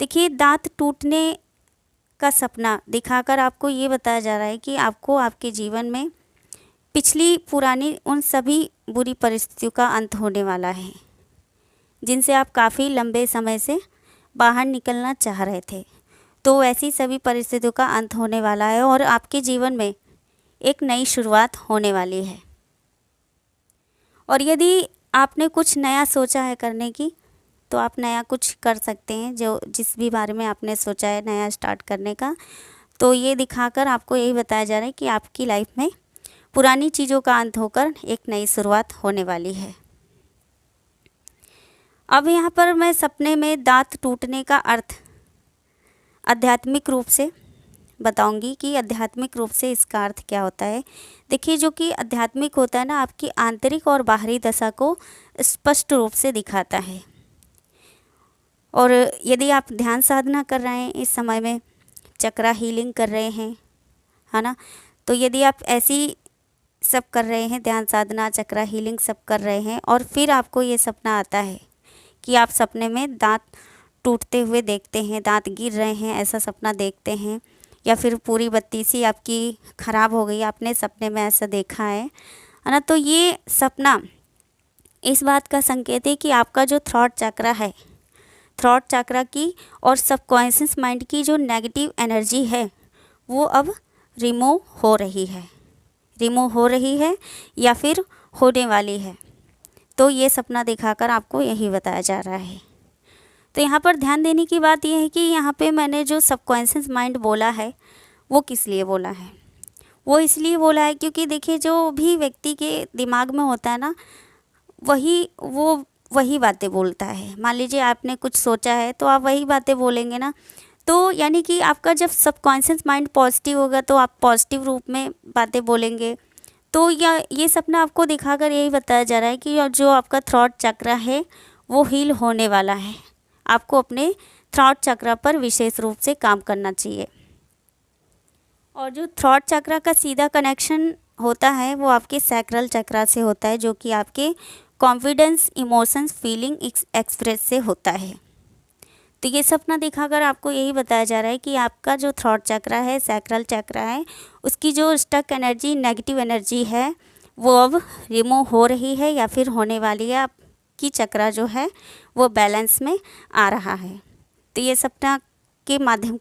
देखिए, दांत टूटने का सपना दिखाकर आपको ये बताया जा रहा है कि आपको आपके जीवन में पिछली पुरानी उन सभी बुरी परिस्थितियों का अंत होने वाला है, जिनसे आप काफ़ी लंबे समय से बाहर निकलना चाह रहे थे। तो ऐसी सभी परिस्थितियों का अंत होने वाला है और आपके जीवन में एक नई शुरुआत होने वाली है। और यदि आपने कुछ नया सोचा है करने की, तो आप नया कुछ कर सकते हैं। जो जिस भी बारे में आपने सोचा है नया स्टार्ट करने का, तो ये दिखाकर आपको यही बताया जा रहा है कि आपकी लाइफ में पुरानी चीज़ों का अंत होकर एक नई शुरुआत होने वाली है। अब यहाँ पर मैं सपने में दांत टूटने का अर्थ आध्यात्मिक रूप से बताऊंगी कि आध्यात्मिक रूप से इसका अर्थ क्या होता है। देखिए, जो कि आध्यात्मिक होता है ना, आपकी आंतरिक और बाहरी दशा को स्पष्ट रूप से दिखाता है। और यदि आप ध्यान साधना कर रहे हैं, इस समय में चक्रा हीलिंग कर रहे हैं, है ना, तो यदि आप ऐसी सब कर रहे हैं, ध्यान साधना चक्रा हीलिंग सब कर रहे हैं, और फिर आपको ये सपना आता है कि आप सपने में दांत टूटते हुए देखते हैं, दांत गिर रहे हैं, ऐसा सपना देखते हैं, या फिर पूरी बत्ती सी आपकी ख़राब हो गई, आपने सपने में ऐसा देखा है ना, तो ये सपना इस बात का संकेत है कि आपका जो थ्रॉट चक्रा है, थ्रॉट चक्रा की और सबकॉन्शियस माइंड की जो नेगेटिव एनर्जी है, वो अब रिमूव हो रही है या फिर होने वाली है। तो ये सपना दिखाकर आपको यही बताया जा रहा है। तो यहाँ पर ध्यान देने की बात यह है कि यहाँ पे मैंने जो सबकॉन्शियस माइंड बोला है, वो किस लिए बोला है? वो इसलिए बोला है क्योंकि देखिए, जो भी व्यक्ति के दिमाग में होता है ना, वही बातें बोलता है। मान लीजिए आपने कुछ सोचा है तो आप वही बातें बोलेंगे ना। तो यानी कि आपका जब सबकॉन्शियस माइंड पॉजिटिव होगा तो आप पॉजिटिव रूप में बातें बोलेंगे। तो ये सपना आपको दिखाकर यही बताया जा रहा है कि जो आपका थ्रॉट चक्रा है वो हील होने वाला है। आपको अपने थ्रॉट चक्रा पर विशेष रूप से काम करना चाहिए। और जो थ्रॉट चक्रा का सीधा कनेक्शन होता है वो आपके सैक्रल चक्रा से होता है, जो कि आपके कॉन्फिडेंस, इमोशंस, फीलिंग एक्सप्रेस से होता है। तो ये सपना दिखाकर आपको यही बताया जा रहा है कि आपका जो थ्रॉट चक्रा है, सैक्रल चक्रा है, उसकी जो स्टक एनर्जी, नेगेटिव एनर्जी है, वो अब रिमूव हो रही है या फिर होने वाली है। आपकी चक्रा जो है वो बैलेंस में आ रहा है। तो ये सपना के माध्यम